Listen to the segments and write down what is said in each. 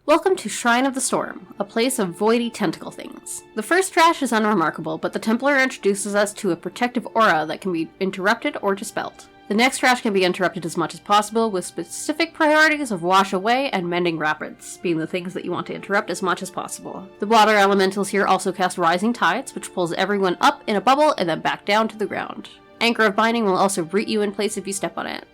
Welcome to Shrine of the Storm, a place of voidy tentacle things. The first trash is unremarkable, but the Templar introduces us to a protective aura that can be interrupted or dispelled. The next trash can be interrupted as much as possible, with specific priorities of wash away and mending rapids, being the things that you want to interrupt as much as possible. The water elementals here also cast Rising Tides, which pulls everyone up in a bubble and then back down to the ground. Anchor of Binding will also root you in place if you step on it.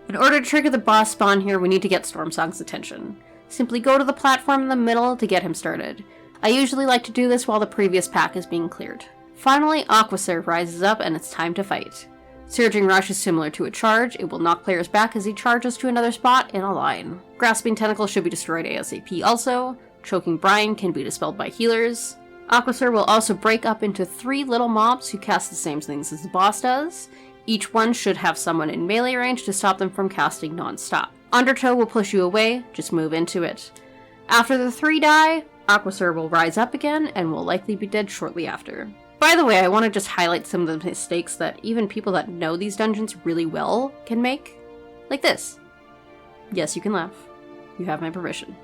In order to trigger the boss spawn here, we need to get Stormsong's attention. Simply go to the platform in the middle to get him started. I usually like to do this while the previous pack is being cleared. Finally, aqu'sirr rises up and it's time to fight. Surging Rush is similar to a charge. It will knock players back as he charges to another spot in a line. Grasping Tentacle should be destroyed ASAP also. Choking Brine can be dispelled by healers. aqu'sirr will also break up into 3 little mobs who cast the same things as the boss does. Each one should have someone in melee range to stop them from casting non-stop. Undertow will push you away, just move into it. After the 3 die, aqu'sirr will rise up again and will likely be dead shortly after. By the way, I want to just highlight some of the mistakes that even people that know these dungeons really well can make. Like this. Yes, you can laugh. You have my permission.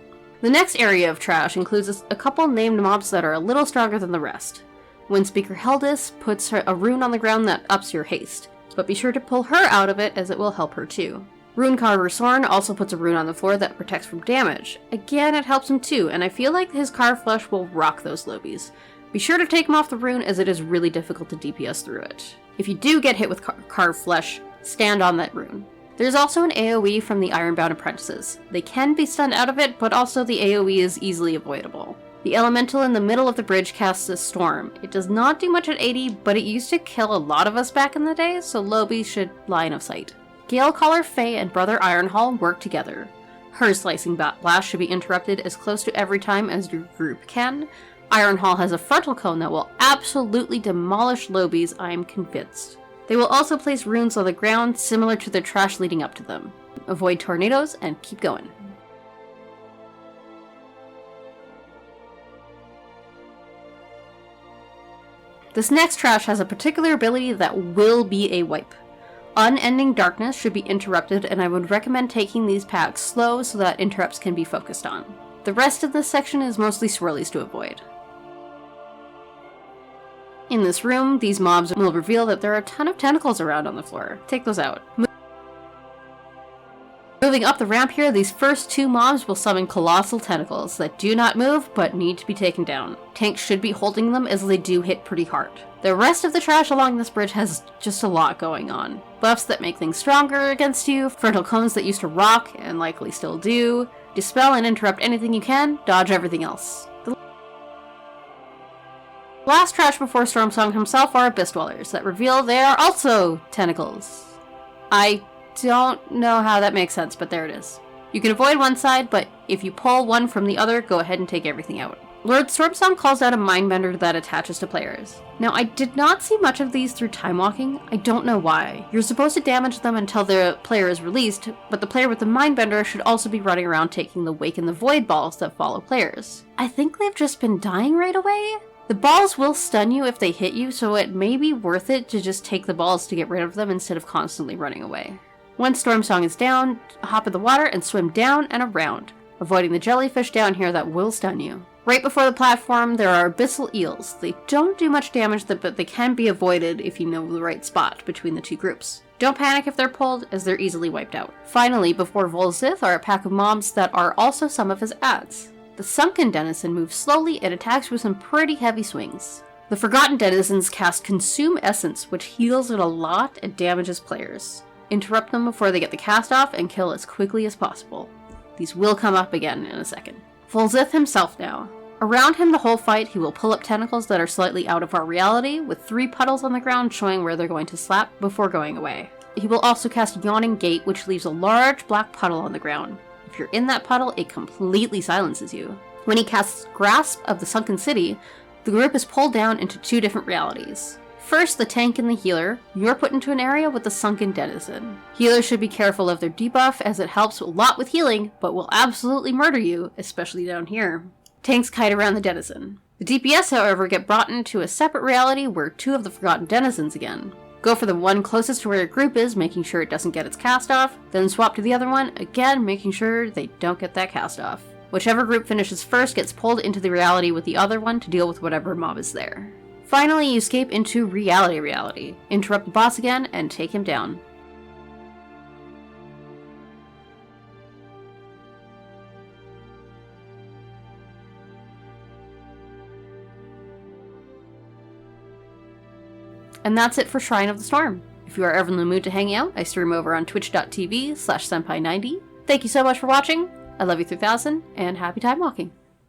The next area of trash includes a couple named mobs that are a little stronger than the rest. Windspeaker Heldis puts a rune on the ground that ups your haste, but be sure to pull her out of it as it will help her too. Runecarver Sorn also puts a rune on the floor that protects from damage. Again, it helps him too, and I feel like his Carved Flesh will rock those lobies. Be sure to take him off the rune as it is really difficult to DPS through it. If you do get hit with Carved Flesh, stand on that rune. There's also an AoE from the Ironbound Apprentices. They can be stunned out of it, but also the AoE is easily avoidable. The elemental in the middle of the bridge casts a storm. It does not do much at 80, but it used to kill a lot of us back in the day, so lobies should line of sight. Galecaller Faye and Brother Ironhall work together. Her slicing blast should be interrupted as close to every time as your group can. Ironhall has a frontal cone that will absolutely demolish lobies, I'm convinced. They will also place runes on the ground similar to the trash leading up to them. Avoid tornadoes and keep going. This next trash has a particular ability that will be a wipe. Unending Darkness should be interrupted, and I would recommend taking these packs slow so that interrupts can be focused on. The rest of this section is mostly swirlies to avoid. In this room, these mobs will reveal that there are a ton of tentacles around on the floor. Take those out. Moving up the ramp here, these first 2 mobs will summon colossal tentacles that do not move but need to be taken down. Tanks should be holding them as they do hit pretty hard. The rest of the trash along this bridge has just a lot going on. Buffs that make things stronger against you, frontal cones that used to rock and likely still do, dispel and interrupt anything you can, dodge everything else. The last trash before Stormsong himself are Abyss Dwellers that reveal they are also tentacles. I don't know how that makes sense, but there it is. You can avoid one side, but if you pull one from the other, go ahead and take everything out. Lord Stormsong calls out a Mindbender that attaches to players. Now, I did not see much of these through Timewalking. I don't know why. You're supposed to damage them until the player is released, but the player with the Mindbender should also be running around taking the Wake and the Void balls that follow players. I think they've just been dying right away? The balls will stun you if they hit you, so it may be worth it to just take the balls to get rid of them instead of constantly running away. Once Stormsong is down, hop in the water and swim down and around, avoiding the jellyfish down here that will stun you. Right before the platform, there are abyssal eels. They don't do much damage, but they can be avoided if you know the right spot between the 2 groups. Don't panic if they're pulled, as they're easily wiped out. Finally, before vol'zith are a pack of mobs that are also some of his adds. The Sunken Denizen moves slowly and attacks with some pretty heavy swings. The Forgotten Denizens cast Consume Essence, which heals it a lot and damages players. Interrupt them before they get the cast off and kill as quickly as possible. These will come up again in a second. vol'zith himself now. Around him the whole fight, he will pull up tentacles that are slightly out of our reality, with 3 puddles on the ground showing where they're going to slap before going away. He will also cast Yawning Gate, which leaves a large black puddle on the ground. If you're in that puddle, it completely silences you. When he casts Grasp of the Sunken City, the group is pulled down into 2 different realities. First, the tank and the healer. You're put into an area with the Sunken Denizen. Healers should be careful of their debuff, as it helps a lot with healing, but will absolutely murder you, especially down here. Tanks kite around the Denizen. The DPS, however, get brought into a separate reality where 2 of the Forgotten Denizens again. Go for the one closest to where your group is, making sure it doesn't get its cast off, then swap to the other one, again making sure they don't get that cast off. Whichever group finishes first gets pulled into the reality with the other one to deal with whatever mob is there. Finally, you escape into reality, interrupt the boss again, and take him down. And that's it for Shrine of the Storm. If you are ever in the mood to hang out, I stream over on twitch.tv/senpai90. Thank you so much for watching. I love you 3000, and happy time walking.